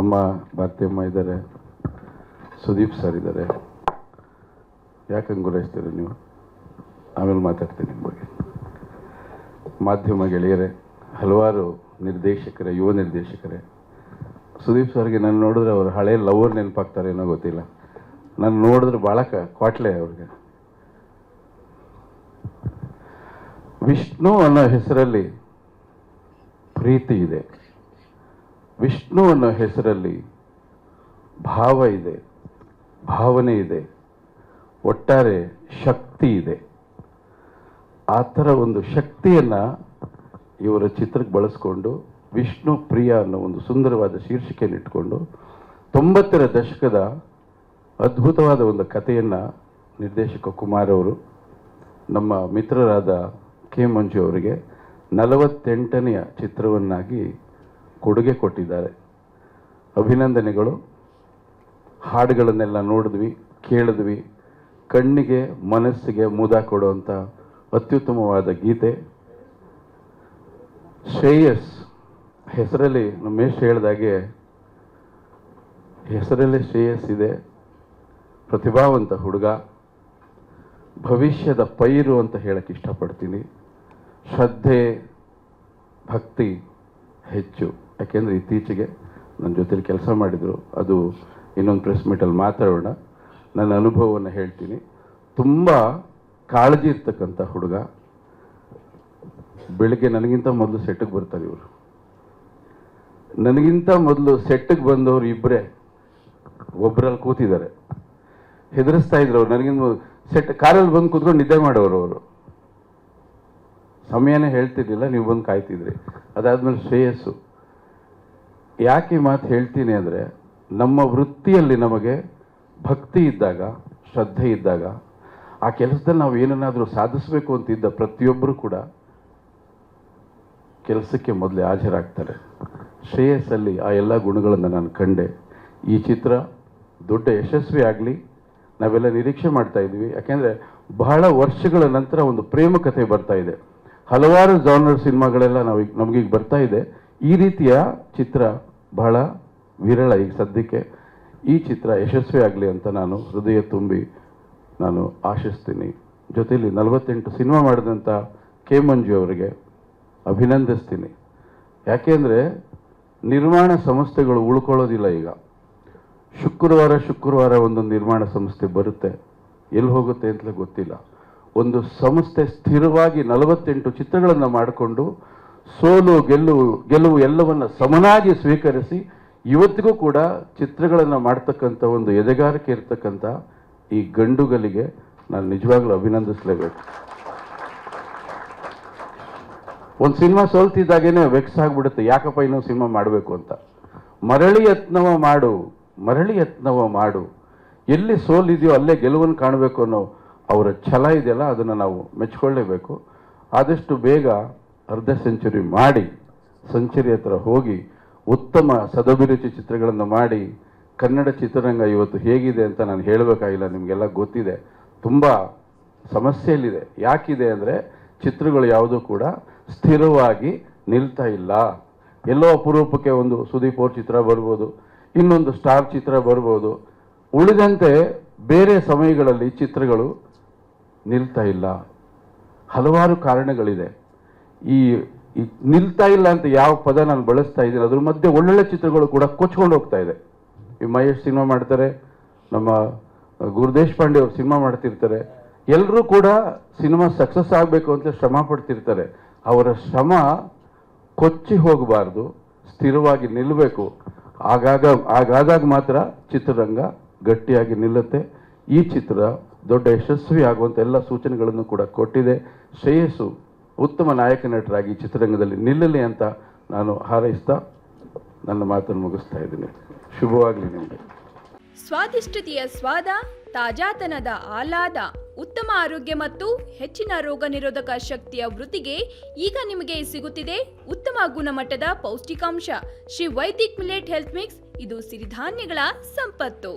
ಅಮ್ಮ ಭಾರತಿಯಮ್ಮ ಇದ್ದಾರೆ, ಸುದೀಪ್ ಸರ್ ಇದ್ದಾರೆ. ಯಾಕಂಗೆ ಗುರೈಸ್ತೀರ ನೀವು? ಆಮೇಲೆ ಮಾತಾಡ್ತೀನಿ ನಿಮ್ಮ ಬಗ್ಗೆ. ಮಾಧ್ಯಮ ಗೆಳೆಯರೇ, ಹಲವಾರು ನಿರ್ದೇಶಕರೇ, ಯುವ ನಿರ್ದೇಶಕರೇ, ಸುದೀಪ್ ಸರ್ಗೆ ನಾನು ನೋಡಿದ್ರೆ ಅವರು ಹಳೆ ಲವರ್ ನೆನಪಾಗ್ತಾರೆ ಏನೋ ಗೊತ್ತಿಲ್ಲ. ನಾನು ನೋಡಿದ್ರೆ ಭಾಳ ಕ್ವಾಟ್ಲೆ ಅವ್ರಿಗೆ. ವಿಷ್ಣು ಅನ್ನೋ ಹೆಸರಲ್ಲಿ ಪ್ರೀತಿ ಇದೆ, ವಿಷ್ಣು ಅನ್ನೋ ಹೆಸರಲ್ಲಿ ಭಾವ ಇದೆ, ಭಾವನೆ ಇದೆ, ಒಟ್ಟಾರೆ ಶಕ್ತಿ ಇದೆ. ಆ ಥರ ಒಂದು ಶಕ್ತಿಯನ್ನು ಇವರ ಚಿತ್ರಕ್ಕೆ ಬಳಸ್ಕೊಂಡು ವಿಷ್ಣು ಪ್ರಿಯ ಅನ್ನೋ ಒಂದು ಸುಂದರವಾದ ಶೀರ್ಷಿಕೆಯನ್ನು ಇಟ್ಕೊಂಡು 90ರ ದಶಕದ ಅದ್ಭುತವಾದ ಒಂದು ಕಥೆಯನ್ನು ನಿರ್ದೇಶಕ ಕುಮಾರ್ ಅವರು ನಮ್ಮ ಮಿತ್ರರಾದ ಕೆ ಮಂಜು ಅವರಿಗೆ 48ನೆಯ ಚಿತ್ರವನ್ನಾಗಿ ಕೊಡುಗೆ ಕೊಟ್ಟಿದ್ದಾರೆ. ಅಭಿನಂದನೆಗಳು. ಹಾಡುಗಳನ್ನೆಲ್ಲ ನೋಡಿದ್ವಿ, ಕೇಳಿದ್ವಿ. ಕಣ್ಣಿಗೆ ಮನಸ್ಸಿಗೆ ಮುದ ಕೊಡುವಂಥ ಅತ್ಯುತ್ತಮವಾದ ಗೀತೆ. ಶ್ರೇಯಸ್ ಹೆಸರಲ್ಲಿ ನಮ್ಮೇಶ್ ಹೇಳಿದಾಗೆ ಹೆಸರಲ್ಲೇ ಶ್ರೇಯಸ್ ಇದೆ. ಪ್ರತಿಭಾವಂತ ಹುಡುಗ, ಭವಿಷ್ಯದ ಪೈರು ಅಂತ ಹೇಳಕ್ಕೆ ಇಷ್ಟಪಡ್ತೀನಿ. ಶ್ರದ್ಧೆ ಭಕ್ತಿ ಹೆಚ್ಚು. ಯಾಕೆಂದರೆ ಇತ್ತೀಚೆಗೆ ನನ್ನ ಜೊತೆಲಿ ಕೆಲಸ ಮಾಡಿದರು, ಅದು ಇನ್ನೊಂದು ಪ್ರೆಸ್ ಮೀಟಲ್ಲಿ ಮಾತಾಡೋಣ. ನನ್ನ ಅನುಭವವನ್ನು ಹೇಳ್ತೀನಿ. ತುಂಬ ಕಾಳಜಿ ಇರ್ತಕ್ಕಂಥ ಹುಡುಗ. ಬೆಳಿಗ್ಗೆ ನನಗಿಂತ ಮೊದಲು ಸೆಟ್ಟಿಗೆ ಬರ್ತಾರೆ ಇವರು. ನನಗಿಂತ ಮೊದಲು ಸೆಟ್ಟಿಗೆ ಬಂದವರು ಇಬ್ಬರೇ, ಒಬ್ಬರಲ್ಲಿ ಕೂತಿದ್ದಾರೆ. ಹೆದರಿಸ್ತಾ ಇದ್ರು ಅವ್ರು. ನನಗಿಂತ ಸೆಟ್ ಕಾರಲ್ಲಿ ಬಂದು ಕೂತ್ಕೊಂಡು ನಿದ್ದೆ ಮಾಡೋರು ಅವರು. ಸಮಯನೇ ಹೇಳ್ತಿರ್ಲಿಲ್ಲ, ನೀವು ಬಂದು ಕಾಯ್ತಿದ್ರಿ. ಅದಾದಮೇಲೆ ಶ್ರೇಯಸ್ಸು. ಯಾಕೆ ಈ ಮಾತು ಹೇಳ್ತೀನಿ ಅಂದರೆ, ನಮ್ಮ ವೃತ್ತಿಯಲ್ಲಿ ನಮಗೆ ಭಕ್ತಿ ಇದ್ದಾಗ, ಶ್ರದ್ಧೆ ಇದ್ದಾಗ, ಆ ಕೆಲಸದಲ್ಲಿ ನಾವು ಏನನ್ನಾದರೂ ಸಾಧಿಸಬೇಕು ಅಂತಿದ್ದ ಪ್ರತಿಯೊಬ್ಬರು ಕೂಡ ಕೆಲಸಕ್ಕೆ ಮೊದಲೇ ಹಾಜರಾಗ್ತಾರೆ. ಶ್ರೇಯಸ್ಸಲ್ಲಿ ಆ ಎಲ್ಲ ಗುಣಗಳನ್ನು ನಾನು ಕಂಡೆ. ಈ ಚಿತ್ರ ದೊಡ್ಡ ಯಶಸ್ವಿ ಆಗಲಿ ನಾವೆಲ್ಲ ನಿರೀಕ್ಷೆ ಮಾಡ್ತಾ ಇದ್ವಿ. ಯಾಕೆಂದರೆ ಬಹಳ ವರ್ಷಗಳ ನಂತರ ಒಂದು ಪ್ರೇಮ ಕಥೆ ಬರ್ತಾ ಇದೆ. ಹಲವಾರು ಜಾನರ್ ಸಿನಿಮಾಗಳೆಲ್ಲ ನಮಗೀಗ ಬರ್ತಾ ಇದೆ. ಈ ರೀತಿಯ ಚಿತ್ರ ಬಹಳ ವಿರಳ ಈಗ ಸದ್ಯಕ್ಕೆ. ಈ ಚಿತ್ರ ಯಶಸ್ವಿ ಆಗಲಿ ಅಂತ ನಾನು ಹೃದಯ ತುಂಬಿ ನಾನು ಆಶಿಸ್ತೀನಿ. ಜೊತೆಯಲ್ಲಿ 48 ಸಿನಿಮಾ ಮಾಡಿದಂಥ ಕೆ ಮಂಜು ಅವರಿಗೆ ಅಭಿನಂದಿಸ್ತೀನಿ. ಯಾಕೆಂದರೆ ನಿರ್ಮಾಣ ಸಂಸ್ಥೆಗಳು ಉಳ್ಕೊಳ್ಳೋದಿಲ್ಲ ಈಗ. ಶುಕ್ರವಾರ ಒಂದೊಂದು ನಿರ್ಮಾಣ ಸಂಸ್ಥೆ ಬರುತ್ತೆ, ಎಲ್ಲಿ ಹೋಗುತ್ತೆ ಅಂತಲೇ ಗೊತ್ತಿಲ್ಲ. ಒಂದು ಸಂಸ್ಥೆ ಸ್ಥಿರವಾಗಿ 48 ಚಿತ್ರಗಳನ್ನು ಮಾಡಿಕೊಂಡು ಸೋಲು ಗೆಲುವು ಎಲ್ಲವನ್ನು ಸಮನಾಗಿ ಸ್ವೀಕರಿಸಿ ಇವತ್ತಿಗೂ ಕೂಡ ಚಿತ್ರಗಳನ್ನು ಮಾಡ್ತಕ್ಕಂಥ ಒಂದು ಎದೆಗಾರಿಕೆ ಇರ್ತಕ್ಕಂಥ ಈ ಗಂಡುಗಲಿಗೆ ನಾನು ನಿಜವಾಗ್ಲೂ ಅಭಿನಂದಿಸಲೇಬೇಕು. ಒಂದು ಸಿನಿಮಾ ಸೋಲ್ತಿದ್ದಾಗೇನೆ ವೆಕ್ಸ್ ಆಗಿಬಿಡುತ್ತೆ, ಯಾಕಪ್ಪ ಇನ್ನೊಂದು ಸಿನಿಮಾ ಮಾಡಬೇಕು ಅಂತ. ಮರಳಿ ಯತ್ನವ ಮಾಡು. ಎಲ್ಲಿ ಸೋಲಿದೆಯೋ ಅಲ್ಲೇ ಗೆಲುವನ್ನು ಕಾಣಬೇಕು ಅನ್ನೋ ಅವರ ಛಲ ಇದೆಯಲ್ಲ, ಅದನ್ನು ನಾವು ಮೆಚ್ಕೊಳ್ಳೇಬೇಕು. ಆದಷ್ಟು ಬೇಗ ಅರ್ಧ ಸೆಂಚುರಿ ಮಾಡಿ ಸೆಂಚುರಿ ಹತ್ರ ಹೋಗಿ ಉತ್ತಮ ಸದಭಿರುಚಿ ಚಿತ್ರಗಳನ್ನು ಮಾಡಿ ಕನ್ನಡ ಚಿತ್ರರಂಗ ಇವತ್ತು ಹೇಗಿದೆ ಅಂತ ನಾನು ಹೇಳಬೇಕಾಗಿಲ್ಲ, ನಿಮಗೆಲ್ಲ ಗೊತ್ತಿದೆ. ತುಂಬ ಸಮಸ್ಯೆಯಲ್ಲಿದೆ. ಯಾಕಿದೆ ಅಂದರೆ ಚಿತ್ರಗಳು ಯಾವುದೂ ಕೂಡ ಸ್ಥಿರವಾಗಿ ನಿಲ್ತಾ ಇಲ್ಲ. ಎಲ್ಲೋ ಅಪರೂಪಕ್ಕೆ ಒಂದು ಸುದೀಪ್ ಅವ್ರ ಚಿತ್ರ ಬರ್ಬೋದು, ಇನ್ನೊಂದು ಸ್ಟಾರ್ ಚಿತ್ರ ಬರ್ಬೋದು. ಉಳಿದಂತೆ ಬೇರೆ ಸಮಯಗಳಲ್ಲಿ ಚಿತ್ರಗಳು ನಿಲ್ತಾ ಇಲ್ಲ. ಹಲವಾರು ಕಾರಣಗಳಿದೆ. ಈ ನಿಲ್ತಾ ಇಲ್ಲ ಅಂತ ಯಾವ ಪದ ನಾನು ಬಳಸ್ತಾ ಇದ್ದೀನಿ, ಅದ್ರ ಮಧ್ಯೆ ಒಳ್ಳೊಳ್ಳೆ ಚಿತ್ರಗಳು ಕೂಡ ಕೊಚ್ಕೊಂಡು ಹೋಗ್ತಾ ಇದೆ. ಈ ಮಹೇಶ್ ಸಿನಿಮಾ ಮಾಡ್ತಾರೆ, ನಮ್ಮ ಗುರುದೇಶ್ ಪಾಂಡೆ ಅವರು ಸಿನಿಮಾ ಮಾಡ್ತಿರ್ತಾರೆ. ಎಲ್ಲರೂ ಕೂಡ ಸಿನಿಮಾ ಸಕ್ಸಸ್ ಆಗಬೇಕು ಅಂತ ಶ್ರಮ ಪಡ್ತಿರ್ತಾರೆ. ಅವರ ಶ್ರಮ ಕೊಚ್ಚಿ ಹೋಗಬಾರ್ದು, ಸ್ಥಿರವಾಗಿ ನಿಲ್ಲಬೇಕು. ಹಾಗಾದಾಗ ಮಾತ್ರ ಚಿತ್ರರಂಗ ಗಟ್ಟಿಯಾಗಿ ನಿಲ್ಲುತ್ತೆ. ಈ ಚಿತ್ರ ದೊಡ್ಡ ಯಶಸ್ವಿ ಆಗುವಂಥ ಎಲ್ಲ ಸೂಚನೆಗಳನ್ನು ಕೂಡ ಕೊಟ್ಟಿದೆ. ಶ್ರೇಯಸ್ಸು ಉತ್ತಮ ನಾಯಕ ನಟರಾಗಿ ಚಿತ್ರರಂಗದಲ್ಲಿ ನಿಲ್ಲಲಿ ಅಂತ ನಾನು ಹಾರೈಸ್ತಾ ನನ್ನ ಮಾತನ್ನು ಮುಗಿಸ್ತಾ ಇದ್ದೀನಿ. ಶುಭವಾಗಲಿ ನಿಮಗೆ. ಸ್ವಾದಿಷ್ಟತೆಯ ಸ್ವಾದ, ತಾಜಾತನದ ಆಹ್ಲಾದ, ಉತ್ತಮ ಆರೋಗ್ಯ ಮತ್ತು ಹೆಚ್ಚಿನ ರೋಗ ನಿರೋಧಕ ಶಕ್ತಿಯ ವೃತ್ತಿಗೆ ಈಗ ನಿಮಗೆ ಸಿಗುತ್ತಿದೆ ಉತ್ತಮ ಗುಣಮಟ್ಟದ ಪೌಷ್ಟಿಕಾಂಶ. Shri Vaidik millet health mix. ಇದು ಸಿರಿಧಾನ್ಯಗಳ ಸಂಪತ್ತು.